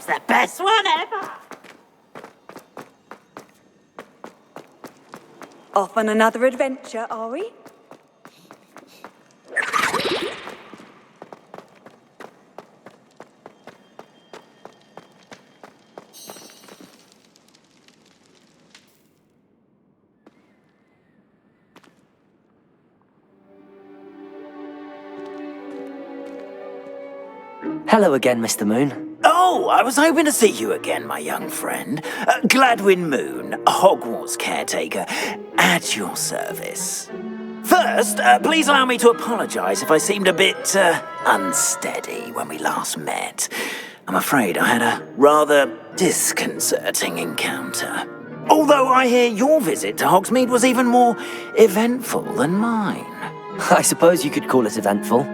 yourselves the best one ever! Off on another adventure, are we? Hello again, Mr. Moon. Oh, I was hoping to see you again, my young friend. Gladwin Moon, Hogwarts caretaker, at your service. First, please allow me to apologise if I seemed a bit, unsteady when we last met. I'm afraid I had a rather disconcerting encounter. Although I hear your visit to Hogsmeade was even more eventful than mine. I suppose you could call it eventful.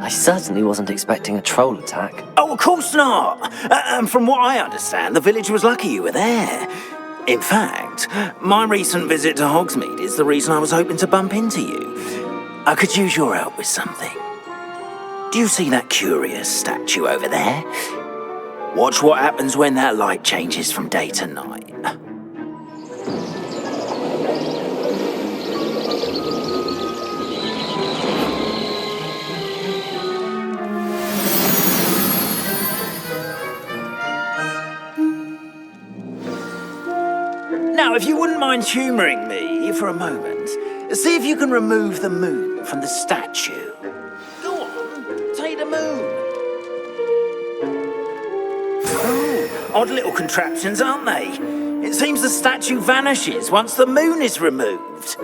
I certainly wasn't expecting a troll attack. Oh, of course not. And from what I understand, the village was lucky you were there. In fact, my recent visit to Hogsmeade is the reason I was hoping to bump into you. I could use your help with something. Do you see that curious statue over there? Watch what happens when that light changes from day to night. Now, if you wouldn't mind humouring me for a moment, see if you can remove the moon from the statue. Go on, take the moon. Oh, odd little contraptions, aren't they? It seems the statue vanishes once the moon is removed,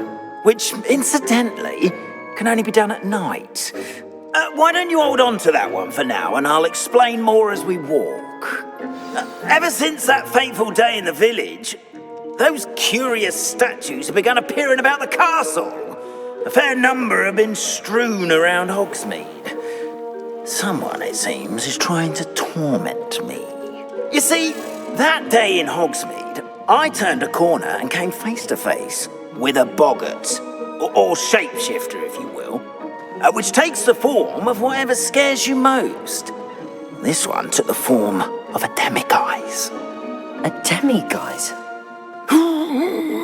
which, incidentally, can only be done at night. Why don't you hold on to that one for now, and I'll explain more as we walk. Ever since that fateful day in the village, those curious statues have begun appearing about the castle. A fair number have been strewn around Hogsmeade. Someone, it seems, is trying to torment me. You see, that day in Hogsmeade, I turned a corner and came face to face with a boggart, or shapeshifter, if you will, which takes the form of whatever scares you most. This one took the form of a demiguise. A demiguise?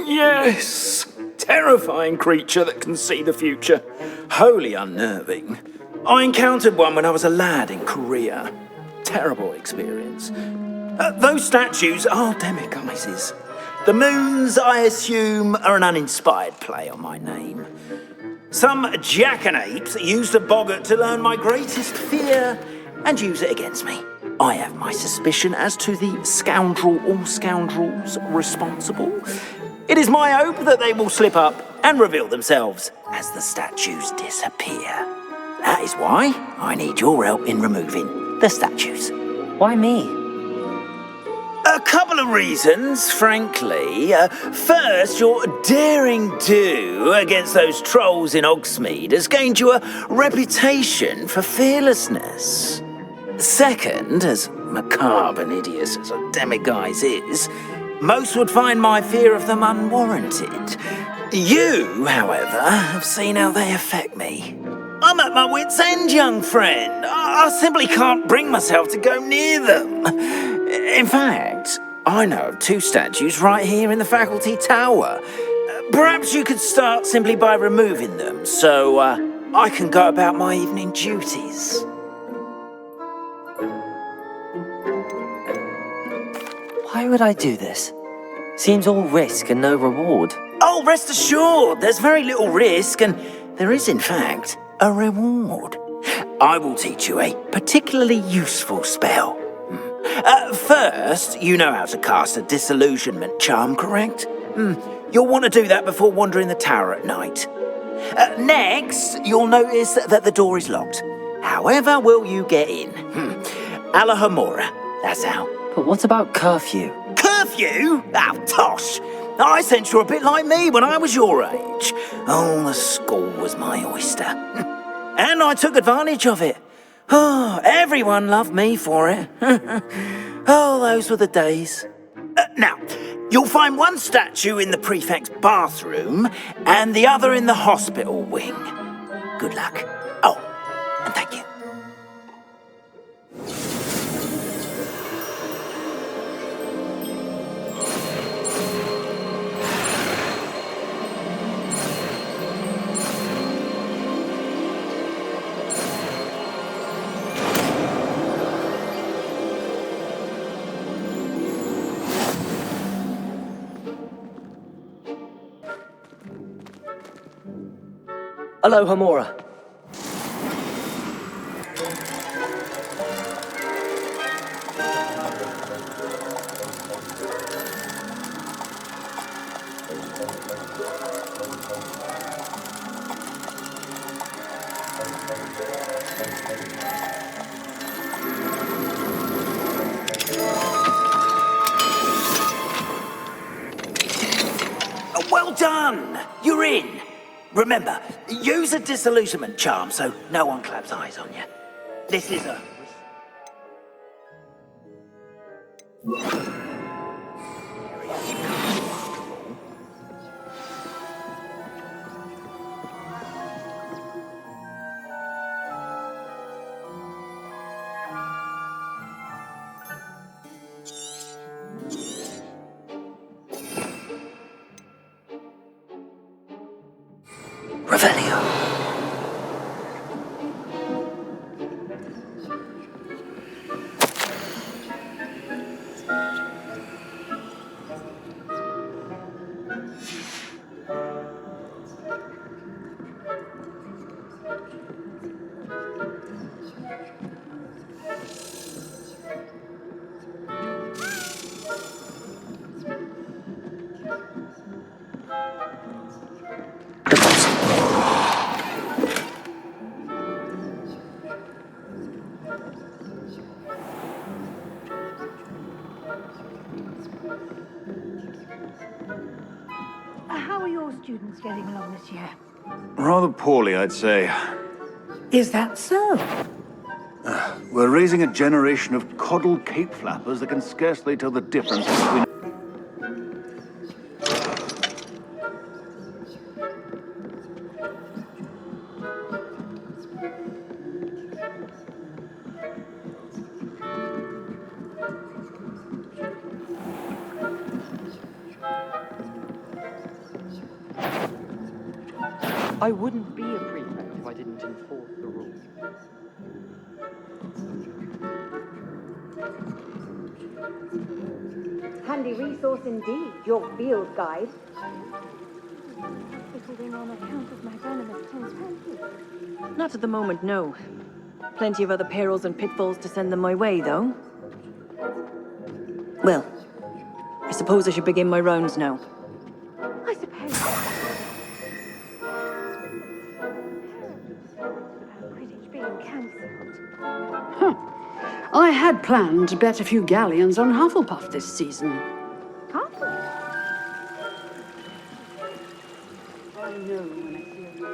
Yes! Terrifying creature that can see the future. Wholly unnerving. I encountered one when I was a lad in Korea. Terrible experience. Those statues are demiguises. The moons, I assume, are an uninspired play on my name. Some jackanapes used a boggart to learn my greatest fear and use it against me. I have my suspicion as to the scoundrel or scoundrels responsible. It is my hope that they will slip up and reveal themselves as the statues disappear. That is why I need your help in removing the statues. Why me? A couple of reasons, frankly. First, your daring do against those trolls in Hogsmeade has gained you a reputation for fearlessness. Second, as macabre and hideous as a demiguise is, most would find my fear of them unwarranted. You, however, have seen how they affect me. I'm at my wit's end, young friend. I simply can't bring myself to go near them. In fact, I know of two statues right here in the faculty tower. Perhaps you could start simply by removing them, so I can go about my evening duties. Why would I do this? Seems all risk and no reward. Oh, rest assured, there's very little risk, and there is, in fact, a reward. I will teach you a particularly useful spell. First, you know how to cast a disillusionment charm, correct? You'll want to do that before wandering the tower at night. Next, you'll notice that the door is locked. However will you get in? Alahomora, that's how. But what about curfew? Curfew? Oh, tosh. I sense you're a bit like me when I was your age. Oh, the school was my oyster. And I took advantage of it. Oh, everyone loved me for it. Oh, those were the days. Now, you'll find one statue in the prefect's bathroom and the other in the hospital wing. Good luck. Oh, and thank you. Aloha, Mora. Well done! You're in! Remember, use a disillusionment charm so no one claps eyes on you. This is a... Revelio. How are your students getting along this year? Rather poorly, I'd say. Is that so? We're raising a generation of coddled cape flappers that can scarcely tell the difference between... I wouldn't be a prefect if I didn't enforce the rules. Handy resource indeed, your field guide. Whittling on account of my venomous transparency. Not at the moment, no. Plenty of other perils and pitfalls to send them my way, though. Well, I suppose I should begin my rounds now. I suppose. About Quidditch being cancelled. I had planned to bet a few galleons on Hufflepuff this season. Hufflepuff? I know when I see a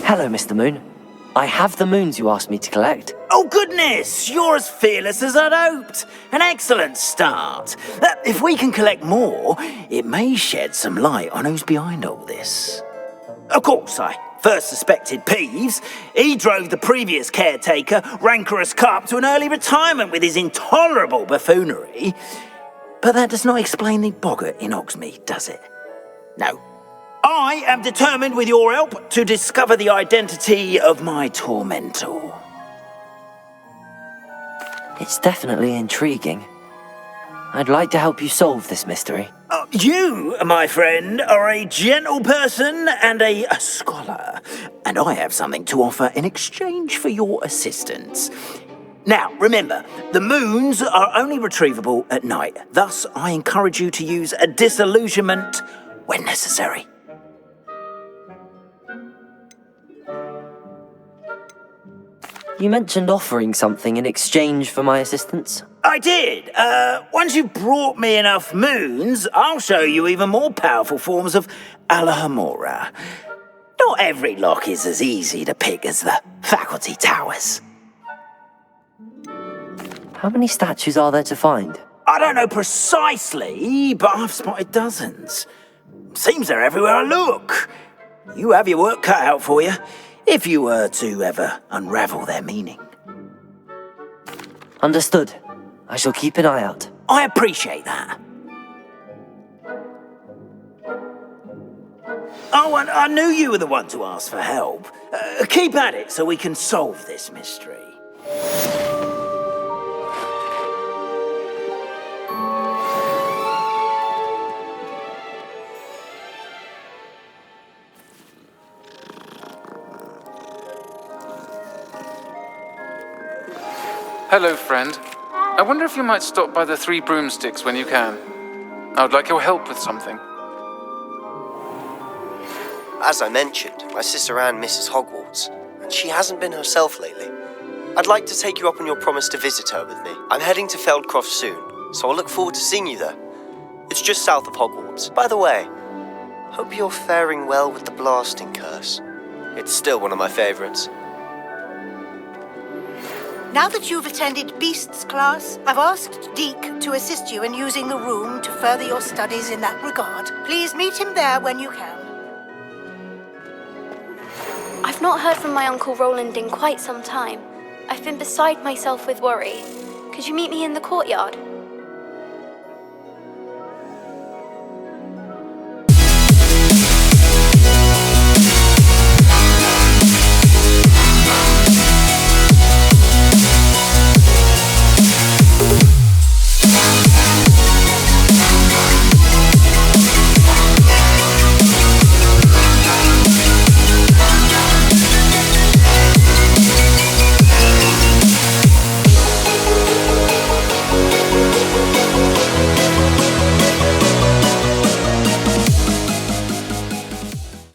Hello, Mr. Moon. I have the moons you asked me to collect. Oh, goodness! You're as fearless as I'd hoped. An excellent start. If we can collect more, it may shed some light on who's behind all this. Of course, I first suspected Peeves. He drove the previous caretaker, Rancorous Carp, to an early retirement with his intolerable buffoonery. But that does not explain the boggart in Hogsmeade, does it? No. I am determined, with your help, to discover the identity of my tormentor. It's definitely intriguing. I'd like to help you solve this mystery. You, my friend, are a gentle person and a scholar, and I have something to offer in exchange for your assistance. Now, remember, the moons are only retrievable at night. Thus, I encourage you to use a disillusionment when necessary. You mentioned offering something in exchange for my assistance. I did. Once you've brought me enough moons, I'll show you even more powerful forms of Alohomora. Not every lock is as easy to pick as the faculty towers. How many statues are there to find? I don't know precisely, but I've spotted dozens. Seems they're everywhere I look. You have your work cut out for you, if you were to ever unravel their meaning. Understood. I shall keep an eye out. I appreciate that. Oh, and I knew you were the one to ask for help. Keep at it so we can solve this mystery. Hello, friend. I wonder if you might stop by the Three Broomsticks when you can. I would like your help with something. As I mentioned, my sister Anne misses Hogwarts, and she hasn't been herself lately. I'd like to take you up on your promise to visit her with me. I'm heading to Feldcroft soon, so I'll look forward to seeing you there. It's just south of Hogwarts. By the way, hope you're faring well with the blasting curse. It's still one of my favorites. Now that you've attended Beasts class, I've asked Deke to assist you in using the room to further your studies in that regard. Please meet him there when you can. I've not heard from my Uncle Roland in quite some time. I've been beside myself with worry. Could you meet me in the courtyard?